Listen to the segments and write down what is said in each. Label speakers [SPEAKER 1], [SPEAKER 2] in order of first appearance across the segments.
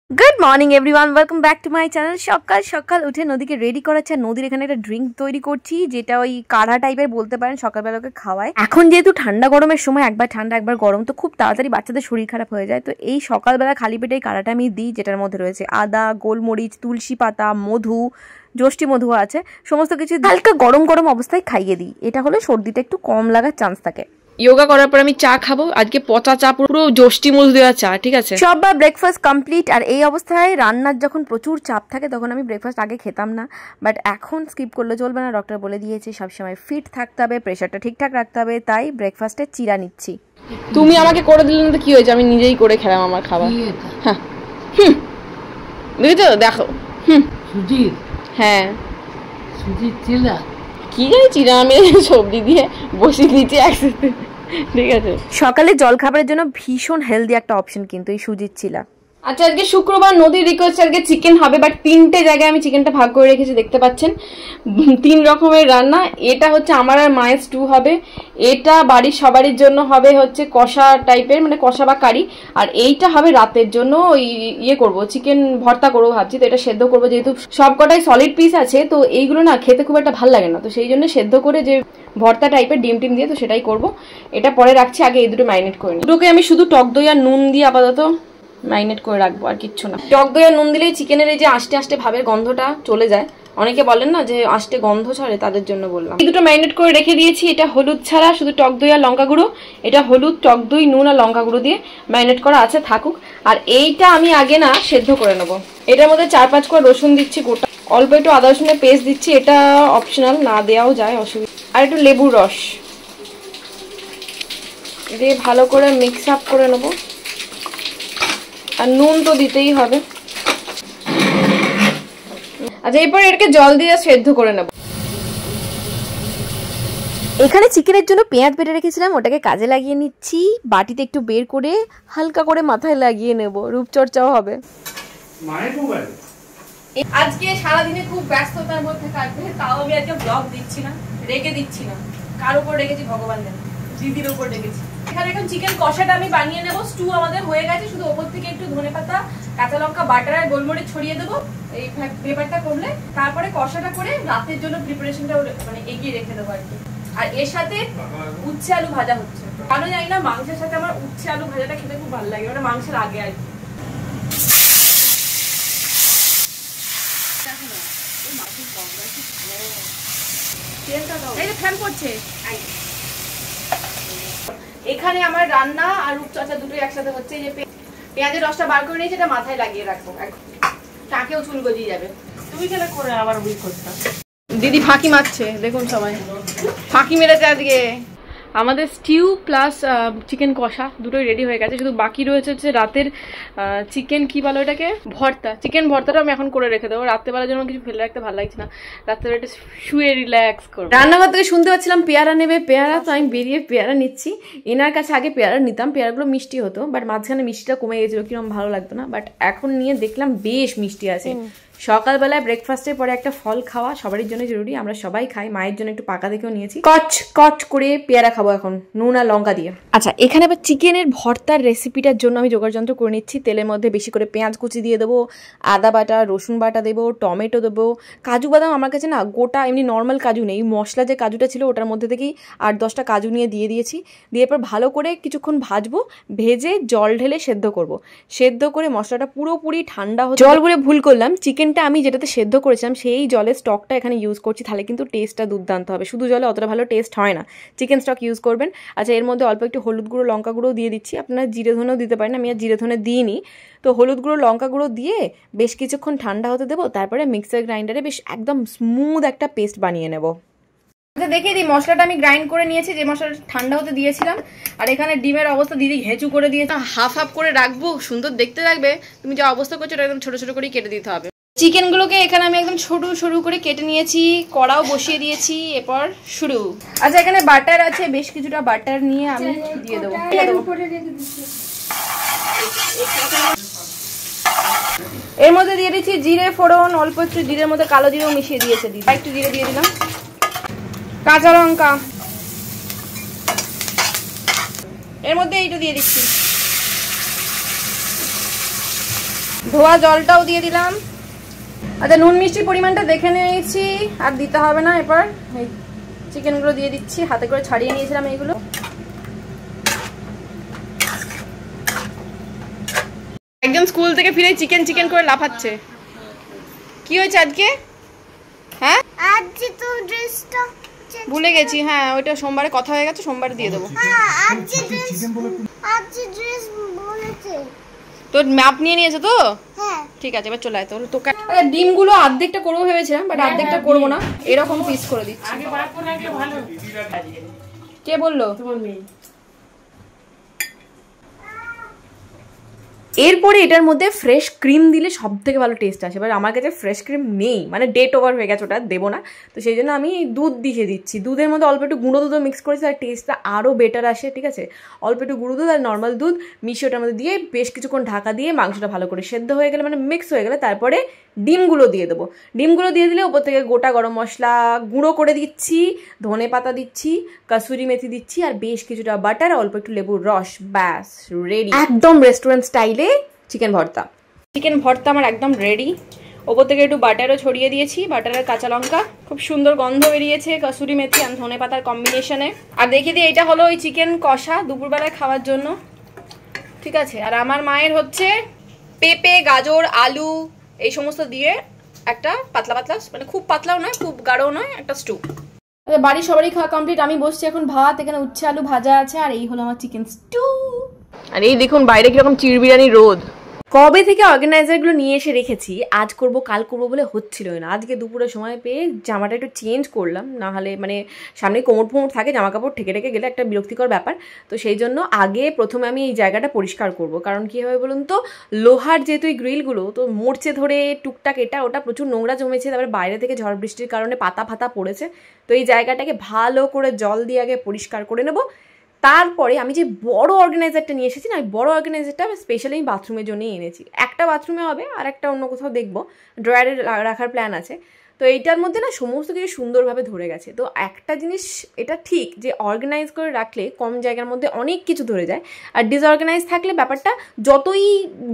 [SPEAKER 1] Good morning everyone, welcome back to my channel. সকাল সকাল উঠে নদীকে রেডি করাচ্ছে। নদীর এখানে একটা ড্রিঙ্ক তৈরি করছি, যেটা ওই কাঢ়া টাইপের বলতে পারেন, সকালবেলা ওকে খাওয়ায়। এখন যেহেতু ঠান্ডা গরমের সময়, একবার ঠান্ডা একবার গরম, তো খুব তাড়াতাড়ি বাচ্চাদের শরীর খারাপ হয়ে যায়। তো এই সকালবেলা খালি পেটে এই কাঢ়াটা আমি দিই, যেটার মধ্যে রয়েছে আদা, গোলমরিচ, তুলসী পাতা, মধু, যষ্টি মধু আছে, সমস্ত কিছু হালকা গরম গরম অবস্থায় খাইয়ে দিই। এটা হলে সর্দিটা একটু কম লাগার চান্স থাকে।
[SPEAKER 2] যোগা করার পর আমি চা খাবো, আজকে পচা চা, পুরো যষ্টি মধু দেওয়া চা, ঠিক আছে।
[SPEAKER 1] সববার ব্রেকফাস্ট কমপ্লিট। আর এই অবস্থায় রান্নার যখন প্রচুর চাপ থাকে তখন আমি ব্রেকফাস্ট আগে খেতাম না, বাট এখন স্কিপ করলে চলবে না। ডক্টর বলে দিয়েছে সবসময় ফিট থাকতে হবে, প্রেশারটা ঠিকঠাক রাখতে হবে, তাই ব্রেকফাস্টে চিরা নিচ্ছি।
[SPEAKER 2] তুমি আমাকে করে দিলে না তো কি হয়েছে, আমি নিজেই করে খেলাম আমার খাবার। হ্যাঁ, দেখেছো, দেখো।
[SPEAKER 3] সুজির,
[SPEAKER 2] হ্যাঁ
[SPEAKER 3] সুজির চিলা,
[SPEAKER 2] কি জানি চিরা আমি সবজি দিয়ে বসিয়ে দিয়েছি একসাথে, ঠিক আছে।
[SPEAKER 1] সকালে জলখাবারের জন্য ভীষণ হেলদি একটা অপশন কিন্তু এই সুজির চিলা।
[SPEAKER 2] আচ্ছা, আজকে শুক্রবার, নদীর রিকোয়েস্ট আজকে চিকেন হবে, বাট 3টে জায়গায় আমি চিকেনটা ভাগ করে রেখেছি, দেখতে পাচ্ছেন। 3 রকমের রান্না। এটা হচ্ছে আমার আর মায়ের স্টু হবে, এটা বাড়ির সবারই জন্য হবে হচ্ছে কষা টাইপের, মানে কষা বা কারি, আর এইটা হবে রাতের জন্য ওই ইয়ে করবো, চিকেন ভর্তা করবো ভাবছি। তো এটা সেদ্ধ করবো, যেহেতু সব কটাই সলিড পিস আছে, তো এইগুলো না খেতে খুব একটা ভালো লাগে না, তো সেই জন্য সেদ্ধ করে যে ভর্তা টাইপের ডিম টিম দিয়ে, তো সেটাই করবো। এটা পরে রাখছি, আগে এই দুটো ম্যারিনেট করে নিই। দুটোকে আমি শুধু টক দই আর নুন দিয়ে আপাতত ম্যারিনেট করে রাখবো, আর কিচ্ছু না। টক দই আর নুন দিলেই চিকেনের এই যে আস্তে আস্তে ভাবের গন্ধটা চলে যায়। অনেকে বলেন না যে আস্তে গন্ধ ছাড়ে, তাদের জন্য বললাম। এই দুটো ম্যারিনেট করে রেখে দিয়েছি। এটা হলুদ ছাড়া, শুধু টক দই আর লঙ্কা গুঁড়ো। এটা হলুদ, টক দই, নুন আর লঙ্কা গুঁড়ো দিয়ে ম্যারিনেট করা আছে, থাকুক। আর এইটা আমি আগে না সেদ্ধ করে নেবো। এটার মধ্যে 4-5 কোয়া রসুন দিচ্ছি গোটা, অল্প একটু আদা রসুনের পেস্ট দিচ্ছি, এটা অপশনাল, না দেওয়াও যায়, অসুবিধা। আর একটু লেবুর রস দিয়ে ভালো করে মিক্স আপ করে নেবো। আর নুন তো দিতেই হবে। আচ্ছা, এরপর এটাকে জল দিয়ে সেদ্ধ করে নেব।
[SPEAKER 1] এখানে চিকেনের জন্য পেঁয়াজ বেটে রেখেছিলাম, ওটাকে কাজে লাগিয়ে নিচ্ছি। বাটিতে একটু বের করে হালকা করে মাথায় লাগিয়ে নেব, রূপচর্চাও হবে।
[SPEAKER 2] আজকে সারাদিনে খুব ব্যস্ততার মধ্যে কাটবে, তাও আমি আজকে ব্লগ দিচ্ছি না, রেখে দিচ্ছি না। কার উপর রেখেছি ভগবান জানে, দিদির উপর রেখেছি। এখানে এখন চিকেন কষাটা আমি বানিয়ে নেবো। স্টু আমাদের হয়ে গেছে, শুধু ওপর থেকে একটু ধনেপাতা, কাঁচা লঙ্কা, বাটার আর গোলমরিচ ছড়িয়ে দেবো এই ব্যাপারটা করলে। তারপরে কষাটা করে রাতের জন্য প্রিপারেশনটা মানে এগিয়ে রেখে দেবো আর কি। আর এর সাথে উচ্ছে আলু ভাজা হচ্ছে। কেন জানি না, মাংসের সাথে আমার উচ্ছে আলু ভাজাটা খেতে খুব ভালো লাগে, মানে মাংসের আগে আর কি। এখানে আমার রান্না আর রূপচর্চা দুটোই একসাথে হচ্ছে। যে পেঁয়াজের রসটা বার করে নিয়েছি, এটা মাথায় লাগিয়ে রাখবো, টাকেও চুল গজিয়ে যাবে। তুমি কেন করে আবার উইক করতে? দিদি ফাঁকি মারছে, দেখুন সবাই ফাঁকি মেরেছে আজকে। আমাদের স্টিউ প্লাস চিকেন কষা দুটোই রেডি হয়ে গেছে, শুধু বাকি রয়েছে হচ্ছে রাতের চিকেন, কি বলো এটাকে, ভর্তা। চিকেন ভর্তাটা আমি এখন করে রেখে দেবো, রাত্রেবেলার জন্য কিছু ফেলে রাখতে ভালো লাগছে না, রাত্রেবেলা একটু শুয়ে রিল্যাক্স করবো। রান্নাঘর থেকে শুনতে পাচ্ছিলাম পেয়ারা নেবে, পেয়ারা, তো আমি বেরিয়ে পেয়ারা নিচ্ছি। এনার কাছে আগে পেয়ারা নিতাম, পেয়ারাগুলো মিষ্টি হতো, বাট মাঝখানে মিষ্টিটা কমে গেছিলো, কিরকম ভালো লাগতো না, বাট এখন নিয়ে দেখলাম বেশ মিষ্টি আছে। সকালবেলায় ব্রেকফাস্টের পরে একটা ফল খাওয়া সবারই জন্য জরুরি, আমরা সবাই খাই। মায়ের জন্য একটু পাকা দেখেও নিয়েছি। কচ কচ করে পেয়ারা খাবো এখন, নুন আর লঙ্কা দিয়ে। আচ্ছা, এখানে আবার চিকেনের ভর্তার রেসিপিটার জন্য আমি জোগাড়যন্ত্র করে নিচ্ছি। তেলের মধ্যে বেশি করে পেঁয়াজ কুচি দিয়ে দেবো, আদা বাটা, রসুন বাটা দেবো, টমেটো দেবো, কাজু বাদাম আমার কাছে না গোটা এমনি নর্মাল কাজু নেই, মশলা যে কাজুটা ছিল ওটার মধ্যে থেকেই 8-10টা কাজু নিয়ে দিয়ে দিয়েছি। দিয়ে এরপর ভালো করে কিছুক্ষণ ভাজবো, ভেজে জল ঢেলে সেদ্ধ করব। সেদ্ধ করে মশলাটা পুরোপুরি ঠান্ডা হয়ে, জল বলে ভুল করলাম, চিকেনটা আমি যেটাতে সেদ্ধ করেছিলাম সেই জলের স্টকটা এখানে ইউজ করছি, তাহলে কিন্তু টেস্টটা দুর্দান্ত হবে। শুধু জলে অতটা ভালো টেস্ট হয় না, চিকেন স্টক ইউজ করবেন। আচ্ছা, এর মধ্যে অল্প একটু হলুদ গুঁড়ো, লঙ্কা গুঁড়ো দিয়ে দিচ্ছি, আপনারা জিরে ধনেও দিতে পারেন, আমি আর জিরে ধনে দিইনি। তো হলুদ গুঁড়ো, লঙ্কা গুঁড়ো দিয়ে বেশ কিছুক্ষণ ঠান্ডা হতে দেবো, তারপরে মিক্সার গ্রাইন্ডারে বেশ একদম স্মুথ একটা পেস্ট বানিয়ে নেব। আচ্ছা, দেখিয়ে দিই, মশলাটা আমি গ্রাইন্ড করে নিয়েছি, যে মশলাটা ঠান্ডা হতে দিয়েছিলাম। আর এখানে ডিমের অবস্থা দিদি হেঁচু করে দিয়েছে, হাফ হাফ করে রাখবো, সুন্দর দেখতে লাগবে। তুমি যে অবস্থা করছো একদম ছোট ছোট করে কেটে দিতে হবে। চিকেনগুলোকে এখানে আমি একদম সরু সরু করে কেটে নিয়েছি, কড়াও বসিয়ে দিয়েছি, এরপর শুরু। আচ্ছা, এখানে বাটার আছে, বেশ কিছুটা বাটার নিয়ে আমি দিয়ে দেবো। এর মধ্যে দিয়ে দিচ্ছি জিরে ফোড়ন, অল্প একটু জিরের মধ্যে কালো জিরেও মিশিয়ে দিয়েছে দিদি, একটু জিরে দিয়ে দিলাম, কাঁচা লঙ্কা, এর মধ্যে এইটা দিয়ে দিচ্ছি।
[SPEAKER 1] ধোয়া জলটাও দিয়ে দিলাম। আচ্ছা নুন মিষ্টির পরিমাণটা দেখে নিয়েছি, আর দিতে হবে না। এবার এই চিকেনগুলো দিয়ে দিচ্ছি, হাতে করে ছাড়িয়ে নিয়েছিলাম এইগুলো। একদম স্কুল থেকে ফিরে চিকেন চিকেন করে লাফাচ্ছে। কি হয়েছে আজকে? হ্যাঁ
[SPEAKER 4] আজকে তো ড্রেসটা
[SPEAKER 1] ভুলে গেছি। হ্যাঁ ওইটা সোমবারে কথা হয়ে গেছে, সোমবারে দিয়ে দেবো।
[SPEAKER 4] আজকে ড্রেস বলেছে
[SPEAKER 1] তোর ম্যাপ নিয়ে নিয়েছে তো?
[SPEAKER 4] হ্যাঁ
[SPEAKER 1] ঠিক আছে এবার চলে আয়। তোর তোকে ডিমগুলো অর্ধেকটা করবো ভেবেছিলাম, বাট অর্ধেকটা করবো না, এরকম পিস করে দিচ্ছি।
[SPEAKER 3] আগে বার করে রাখলে ভালো।
[SPEAKER 1] কে বললো?
[SPEAKER 3] তোমার মেয়ে।
[SPEAKER 1] এরপরে এটার মধ্যে ফ্রেশ ক্রিম দিলে সব থেকে ভালো টেস্ট আসে। এবার আমার কাছে ফ্রেশ ক্রিম নেই, মানে ডেট ওভার হয়ে গেছে, ওটা দেবো না। তো সেই জন্য আমি দুধ দিয়ে দিচ্ছি। দুধের মধ্যে অল্প একটু গুঁড়ো দুধও মিক্স করেছি, আর টেস্টটা আরও বেটার আসে। ঠিক আছে, অল্প একটু গুঁড়ো দুধ আর নর্মাল দুধ মিশিয়ে ওটার মধ্যে দিয়ে বেশ কিছুক্ষণ ঢাকা দিয়ে মাংসটা ভালো করে সেদ্ধ হয়ে গেলে, মানে মিক্স হয়ে গেলে, তারপরে ডিমগুলো দিয়ে দেবো। ডিমগুলো দিয়ে দিলে ওপর থেকে গোটা গরম মশলা গুঁড়ো করে দিচ্ছি, ধনে পাতা দিচ্ছি, কাসুরি মেথি দিচ্ছি, আর বেশ কিছুটা বাটার, অল্প একটু লেবুর রস, ব্যাস রেডি। একদম রেস্টুরেন্ট স্টাইলে চিকেন ভর্তা। চিকেন ভর্তা আমার একদম রেডি। ওপর থেকে একটু বাটারও ছড়িয়ে দিয়েছি, বাটারের কাঁচা লঙ্কা, খুব সুন্দর গন্ধ বেরিয়েছে কাসুরি মেথি আর ধনে পাতার কম্বিনেশনে। আর দেখিয়ে দিই, এটা হলো ওই চিকেন কষা দুপুরবেলায় খাওয়ার জন্য। ঠিক আছে, আর আমার মায়ের হচ্ছে পেঁপে, গাজর, আলু এই সমস্ত দিয়ে একটা পাতলা পাতলা, মানে খুব পাতলাও নয় খুব গাঢ়ও নয়, একটা স্টু। বাড়ির সবারই খাওয়া কমপ্লিট, আমি বসছি এখন ভাত। এখানে উচ্ছে আলু ভাজা আছে, আর এই হলো আমার চিকেন স্টু। আর এই দেখুন বাইরে কিরকম চিড়বিড়ানি রোদ। কবে থেকে অর্গানাইজারগুলো নিয়ে এসে রেখেছি, আজ করব কাল করবো বলে হচ্ছিলই না। আজকে দুপুরে সময় পেয়ে জামাটা একটু চেঞ্জ করলাম, না হলে মানে সামনে কোমর ফোমর থাকে, জামা কাপড় ঠেকে রেখে গেলে একটা বিরক্তিকর ব্যাপার। তো সেই জন্য আগে প্রথমে আমি এই জায়গাটা পরিষ্কার করব, কারণ কী হবে বলুন তো, লোহার যেহেতু এই গ্রিলগুলো তো মরচে ধরে টুকটাক এটা ওটা প্রচুর নোংরা জমেছে, তারপরে বাইরে থেকে ঝড় বৃষ্টির কারণে পাতা ফাতা পড়েছে। তো এই জায়গাটাকে ভালো করে জল দিয়ে আগে পরিষ্কার করে নেব। তারপরে আমি যে বড় অর্গানাইজারটা নিয়ে এসেছি না, ওই বড় অর্গানাইজারটা স্পেশালি আমি বাথরুমের জন্যই এনেছি। একটা বাথরুমে হবে, আর একটা অন্য কোথাও দেখবো, ড্রয়ারে রাখার প্ল্যান আছে। তো এইটার মধ্যে না সমস্ত কিছু সুন্দরভাবে ধরে গেছে। তো একটা জিনিস এটা ঠিক যে অর্গানাইজ করে রাখলে কম জায়গার মধ্যে অনেক কিছু ধরে যায়, আর ডিসঅর্গানাইজ থাকলে ব্যাপারটা যতই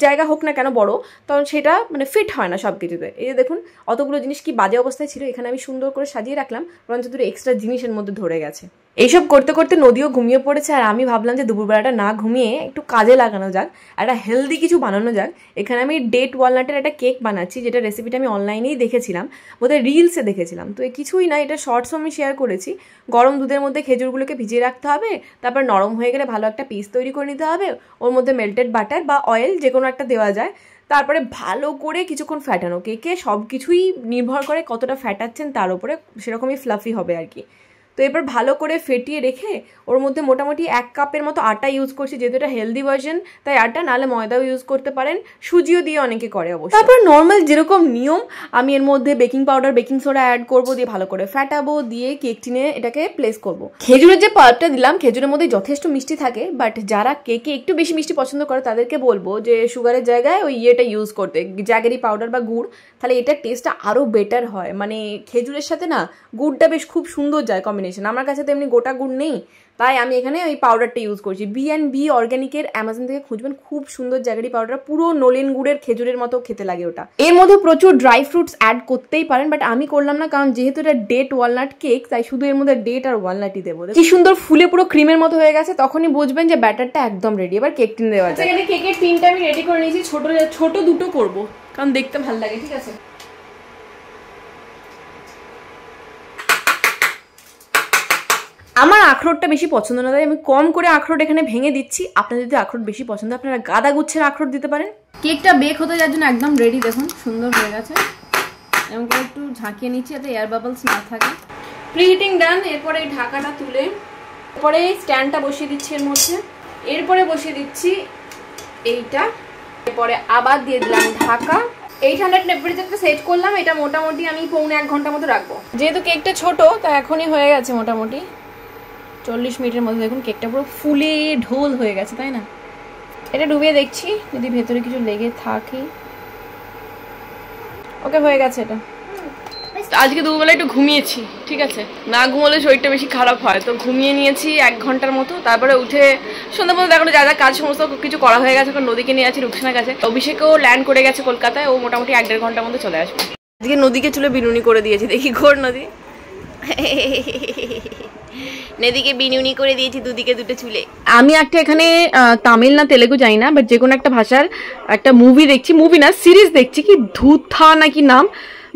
[SPEAKER 1] জায়গা হোক না কেন বড়, তখন সেটা মানে ফিট হয় না সব কিছুতে। এই যে দেখুন অতগুলো জিনিস কি বাজে অবস্থায় ছিল, এখানে আমি সুন্দর করে সাজিয়ে রাখলাম, বরঞ্চ দুটো এক্সট্রা জিনিসের মধ্যে ধরে গেছে। এইসব করতে করতে নদীও ঘুমিয়ে পড়েছে, আর আমি ভাবলাম যে দুপুরবেলাটা না ঘুমিয়ে একটু কাজে লাগানো যাক, একটা হেলদি কিছু বানানো যাক। এখানে আমি ডেট ওয়ালনাটের একটা কেক বানাচ্ছি, যেটা রেসিপিটা আমি অনলাইনেই দেখেছিলাম, বোধহয় রিলসে দেখেছিলাম। তো কিছুই না, এটা শর্টসও আমি শেয়ার করেছি। গরম দুধের মধ্যে খেজুরগুলোকে ভিজিয়ে রাখতে হবে, তারপর নরম হয়ে গেলে ভালো একটা পিস তৈরি করে নিতে হবে, ওর মধ্যে মেল্টেড বাটার বা অয়েল যে কোনো একটা দেওয়া যায়, তারপরে ভালো করে কিছুক্ষণ ফ্যাটানো। কেকে সব কিছুই নির্ভর করে কতটা ফ্যাটাচ্ছেন তার উপরে, সেরকমই ফ্লাফি হবে আর কি। তো এবার ভালো করে ফেটিয়ে রেখে ওর মধ্যে মোটামুটি 1 কাপের মতো আটা ইউজ করছি, যেহেতু এটা হেলদি ভার্সন তাই আটা, নাহলে ময়দাও ইউজ করতে পারেন, সুজিও দিয়ে অনেকে করে অবশ্যই। তারপর নর্মাল যেরকম নিয়ম আমি এর মধ্যে baking powder baking soda add করবো, দিয়ে ভালো করে ফ্যাটাবো, দিয়ে কেক টিনে এটাকে প্লেস করব। খেজুরের যে পাল্পটা দিলাম, খেজুরের মধ্যে যথেষ্ট মিষ্টি থাকে, বাট যারা কেকে একটু বেশি মিষ্টি পছন্দ করে তাদেরকে বলবো যে সুগারের জায়গায় ওই ইয়েটা ইউজ করতে, জ্যাগেরি পাউডার বা গুড়, তাহলে এটার টেস্টটা আরও বেটার হয়। মানে খেজুরের সাথে না গুড়টা বেশ খুব সুন্দর যায় কম্বিনেশন। আমার কাছে তো এমনি গোটা গুড় নেই, তাই আমি এখানে ওই পাউডারটা ইউজ করছি। B&B অর্গ্যানিকের অ্যামাজন থেকে খুঁজবেন, খুব সুন্দর জ্যাগেরি পাউডার, পুরো নলেন গুড়ের খেজুরের মতো খেতে লাগে ওটা। এর মধ্যে প্রচুর ড্রাই ফ্রুটস অ্যাড করতেই পারেন, বাট আমি করলাম না, কারণ যেহেতু এটা ডেট ওয়ালনাট কেক, তাই শুধু এর মধ্যে ডেট আর ওয়ালনাটই দেবো। কি সুন্দর ফুলে পুরো ক্রিমের মতো হয়ে গেছে, তখনই বুঝবেন যে ব্যাটারটা একদম রেডি। এবার কেক টিন দেওয়া যায়। এখানে কেকের টিনটা আমি রেডি করে নিয়েছি, ছোট দুটো করবো, কারণ দেখতে ভালো লাগে। ঠিক আছে, আমার আখরোটটা বেশি পছন্দ না, তাই আমি কম করে আখরোট এখানে ভেঙে দিচ্ছি। আপনাদের যদি আখরোট বেশি পছন্দ, আপনারা গাদা গুচ্ছের আখরোট দিতে পারেন। কেকটা বেক হতে যাওয়ার জন্য একদম রেডি, দেখুন সুন্দর হয়ে গেছে। এমন করে একটু ঝাঁকিয়ে নিচ্ছি যাতে এয়ার বাবলস না থাকে। প্রিহিটিং ডান। এরপরে এই ঢাকাটা তুলে এরপরে স্ট্যান্ডটা বসিয়ে দিচ্ছি এর মধ্যে, এরপরে বসিয়ে দিচ্ছি এইটা, এরপরে আবার দিয়ে দিলাম ঢাকা। 800 টেম্পারেচারটা সেট করলাম। এটা মোটামুটি আমি পৌনে 1 ঘন্টার মতো রাখবো, যেহেতু কেকটা ছোট তাই এখনই হয়ে গেছে মোটামুটি 40 মিনিটের মধ্যে। দেখুন কেকটা পুরো ফুলে ঢোল হয়ে গেছে, তাই না? এটা ডুবিয়ে দেখছি যদি ভেতরে কিছু লেগে থাকে। ওকে, হয়ে গেছে এটা।
[SPEAKER 2] আজকে দুপুরবেলা একটু ঘুমিয়েছি, ঠিক আছে, না ঘুমোলে শরীরটা বেশি খারাপ হয়, তো ঘুমিয়ে নিয়েছি 1 ঘন্টার মতো। তারপরে উঠে সন্ধ্যা পর্যন্ত এখন যা যা কাজ সমস্ত কিছু করা হয়ে গেছে। এখন নদীকে নিয়ে আছি রুকসানার কাছে। অভিষেকও ল্যান্ড করে গেছে কলকাতায়, ও মোটামুটি 1-1.5 ঘন্টার মধ্যে চলে আসবে। আজকে নদীকে চুলে বিনুনি করে দিয়েছি, দেখি ঘোর নদী, নদীকে বিনুনি করে দিয়েছি দুদিকে দুটো চুলে। আমি একটা এখানে তামিল না তেলেগু জানি না, বাট যে কোনো একটা ভাষার একটা মুভি দেখছি, মুভি না সিরিজ দেখছি, কি ধুথা নাকি নাম,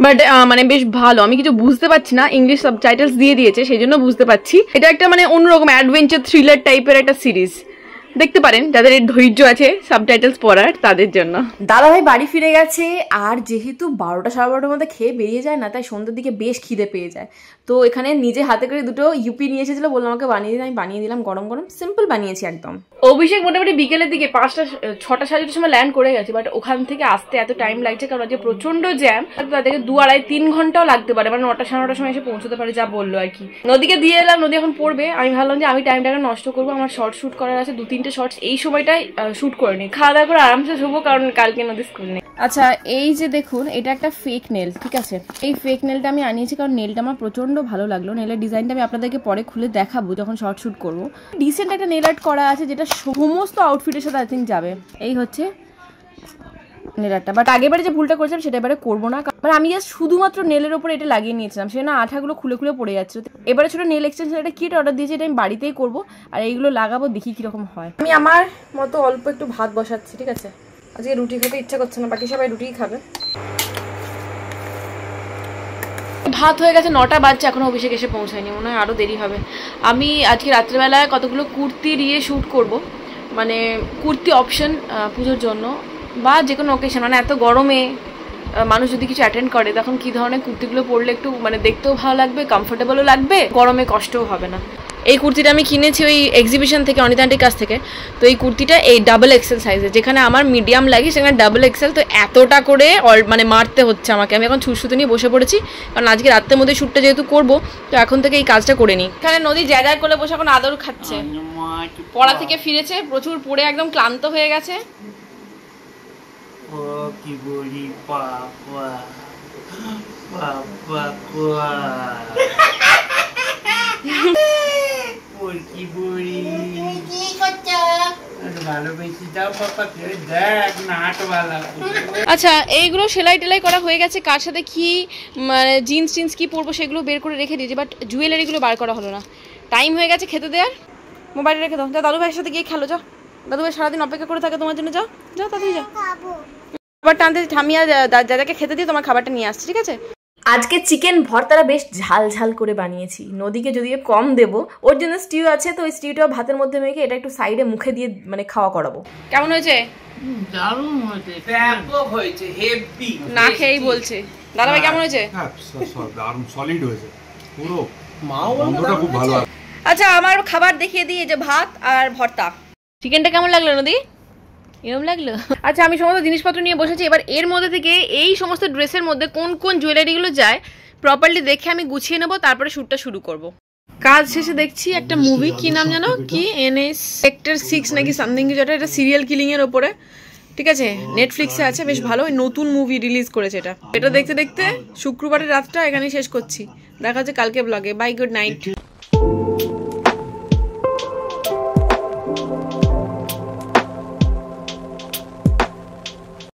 [SPEAKER 2] বাট মানে বেশ ভালো। আমি কিছু বুঝতে পারছি না, ইংলিশ সাবটাইটেলস দিয়ে দিয়েছে সেই জন্য বুঝতে পারছি। এটা একটা মানে অন্যরকম অ্যাডভেঞ্চার থ্রিলার টাইপের একটা সিরিজ, দেখতে পারেন যাদের ধৈর্য আছে সাবটাইটেলস পড়ার তাদের জন্য। দাদাভাই বাড়ি ফিরে গেছে, আর যেহেতু 12টা 12:30টার মধ্যে খেয়ে বেরিয়ে যায় না, তাই সন্ধ্যের দিকে বেশ খিদে পেয়ে যায়। তো এখানে নিজে হাতে করে দুটো ইউপি নিয়ে এসেছিলো, বললাম আমাকে বানিয়ে দিন, আমি বানিয়ে দিলাম, গরম গরম সিম্পল বানিয়েছি একদম। অভিষেক মোটামুটি বিকেলের দিকে 5টা 6টা 6:30টার সময় ল্যান্ড করে গেছে, বাট ওখান থেকে আসতে এত টাইম লাগছে কারণ আজকে প্রচন্ড জ্যাম। তাদেরকে 2-2.5-3 ঘন্টাও লাগতে পারে, মানে 9টা 9:30টার সময় এসে পৌঁছতে পারে, যা বললো আর কি। নদীকে দিয়ে এলাম, নদী এখন পড়বে। আমি ভাবলাম যে আমি টাইমটাকে নষ্ট করবো, আমার শর্ট শুট করার আছে 2-3টে শর্টস, এই সময়টাই শুট করে নিই, খাওয়া দাওয়া করে আরামসে শুবো, কারণ কালকে নদী স্কুল নেই। আচ্ছা, এই যে দেখুন, এটা একটা ফেক নেল, ঠিক আছে। এই ফেক নেলটা আমি আনিয়েছি কারণ নেলটা আমার প্রচন্ড ভালো লাগলো। নেলের ডিজাইনটা আমি আপনাদেরকে পরে খুলে দেখাবো যখন শর্ট শুট করবো। ডিসেন্ট একটা নেল আর্ট করা আছে, যেটা সমস্ত আউটফিটের সাথে আই থিঙ্ক যাবে। এই হচ্ছে নেল আর্টটা, বাট আগেরবারে যে ভুলটা করেছিলাম সেটা এবারে করবো না, কারণ আমি জাস্ট শুধুমাত্র নেলের ওপরে এটা লাগিয়ে নিয়েছিলাম, সেটা আঠাগুলো খুলে খুলে পড়ে যাচ্ছে। এবারে ছোটো নেল এক্সটেনশন একটা কিট অর্ডার দিয়েছি, এটা আমি বাড়িতেই করবো, আর এইগুলো লাগাবো, দেখি কিরকম হয়। আমি আমার মতো অল্প একটু ভাত বসাচ্ছি, ঠিক আছে। আজকে রুটি খেতে ইচ্ছা করছে না, বাকি সবাই রুটিই খাবে। ভাত হয়ে গেছে, 9টা বাজছে, এখনো অভিষেক এসে পৌঁছায়নি, মনে হয় আরও দেরি হবে। আমি আজকে রাত্রেবেলায় কতগুলো কুর্তি দিয়ে শ্যুট করব, মানে কুর্তি অপশন পুজোর জন্য বা যে কোনো অকেশন, মানে এত গরমে মানুষ যদি কিছু অ্যাটেন্ড করে তখন কী ধরনের কুর্তিগুলো পরলে একটু মানে দেখতেও ভালো লাগবে, কমফোর্টেবলও লাগবে, গরমে কষ্টও হবে না। এই কুর্তিটা আমি কিনেছি ওই এক্সিবিশন থেকে, অনিতা আন্টির কাছ থেকে। তো এই কুর্তিটা এই ডাবল এক্সেল সাইজের, যেখানে আমার মিডিয়াম লাগে সেখানে ডাবল এক্সেল, তো এতটা করে মানে মারতে হচ্ছে আমাকে। আমি এখন ছুটসুতে নিয়ে বসে পড়েছি, কারণ আজকে রাতের মধ্যে শ্যুটটা যেহেতু করবো, তো এখন থেকে এই কাজটা করে নিই। এখানে নদী জ্যাদার করে বসে এখন আদর খাচ্ছে, পড়া থেকে ফিরেছে, প্রচুর পড়ে একদম ক্লান্ত হয়ে গেছে।
[SPEAKER 5] ও কি বলি বাবা বাবা কোয়া কি বলি কি করছো ভালোবেসে দাও বাবা, দেখ নাটওয়ালা।
[SPEAKER 2] আচ্ছা, এইগুলো সেলাই টেলাই করা হয়ে গেছে, কার সাথে কি মানে জিন্স টিন্স কি পরবো সেগুলো বের করে রেখে দিয়েছি, বাট জুয়েলারিগুলো বার করা হলো না। টাইম হয়ে গেছে খেতে দেওয়ার, মোবাইলে রেখে দাও, যা দাদু ভাইয়ের সাথে গিয়ে খেলো, যাও। দাদু ভাই সারাদিন অপেক্ষা করে থাকে তোমার জন্য, যাও যাও তাড়াতাড়ি যাও। খাবারটা আনতে ঠামিয়া দাদাকে খেতে দিয়ে তোমার খাবারটা নিয়ে আসছে, ঠিক আছে। আজকে চিকেন ভর্তাটা বেশ ঝাল ঝাল করে বানিয়েছি, নদীকে যদিও কম দেবো, ওর জন্য স্টিউ আছে, তো ওই স্টিউটাও ভাতের মধ্যে মেখে এটা একটু সাইডে মুখে দিয়ে মানে খাওয়া করাবো। কেমন হয়েছে?
[SPEAKER 5] দারুণ হয়েছে, ব্যাপক হয়েছে, হেভি,
[SPEAKER 2] না খেয়েই বলছে। দাদা ভাই কেমন হয়েছে?
[SPEAKER 6] দারুণ সলিড হয়েছে পুরো,
[SPEAKER 5] মাও
[SPEAKER 6] গন্ধটা খুব ভালো।
[SPEAKER 2] আচ্ছা, আমার খাবার দেখিয়ে দিই, যে ভাত আর ভর্তা। চিকেনটা কেমন লাগলো নদী? এরকম লাগলো? আচ্ছা, আমি সমস্ত জিনিসপত্র নিয়ে বসেছি, এবার এর মধ্যে থেকে এই সমস্ত ড্রেসের মধ্যে কোন কোন জুয়েলারিগুলো যায় প্রপারলি দেখে আমি গুছিয়ে নেবো, তারপরে শ্যুটটা শুরু করব। কাজ শেষে দেখছি একটা মুভি, কি নাম জানো, কি NS সেক্টর 6 নাকি সামথিং কিছু, এটা সিরিয়াল কিলিং এর ওপরে, ঠিক আছে, নেটফ্লিক্সে আছে, বেশ ভালো, নতুন মুভি রিলিজ করেছে এটা। এটা দেখতে দেখতে শুক্রবারের রাতটা এখানেই শেষ করছি, দেখা হচ্ছে কালকে ব্লগে। Bye, good night.